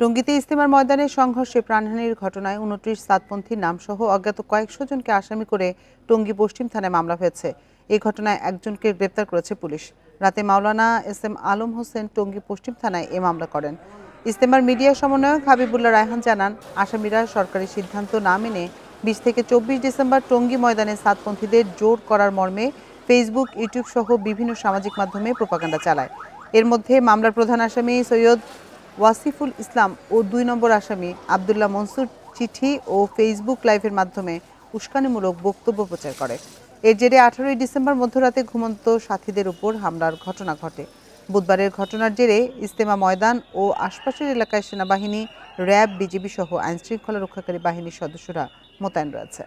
টঙ্গীতে ইজতেমার ময়দানে সংঘর্ষে প্রাণহানির ঘটনায় ২৯ সাতপন্থী নামসহ অজ্ঞাত কয়েকশো জনকে আসামি করে টঙ্গী পশ্চিম থানায় মামলা হয়েছে। এই ঘটনায় একজনকে গ্রেপ্তার করেছে পুলিশ। রাতে মাওলানা এস.এম. আলম হোসেন টঙ্গী পশ্চিম থানায় এ মামলা করেন। ইজতেমার মিডিয়া সমন্বয়ক হাবিবুল্লাহ রায়হান জানান, আসামিরা সরকারি সিদ্ধান্ত না মেনে ২০ থেকে ২৪ ডিসেম্বর টঙ্গী ময়দানে সাতপন্থীদের জোর করার মর্মে ফেসবুক, ইউটিউব সহ বিভিন্ন সামাজিক মাধ্যমে প্রোপাগান্ডা চালায়। এর মধ্যে মামলার প্রধান আসামি সৈয়দ ওয়াসিফুল ইসলাম ও ২ নম্বর আসামি আবদুল্লাহ মনসুর চিঠি ও ফেসবুক লাইভের মাধ্যমে উস্কানিমূলক বক্তব্য প্রচার করে। এর জেরে ১৮ ডিসেম্বর মধ্যরাতে ঘুমন্ত সাথীদের উপর হামলার ঘটনা ঘটে। বুধবারের ঘটনার জেরে ইজতেমা ময়দান ও আশপাশের এলাকায় সেনাবাহিনী, র্যাব, বিজিবি সহ আইনশৃঙ্খলা রক্ষাকারী বাহিনীর সদস্যরা মোতায়েন রয়েছে।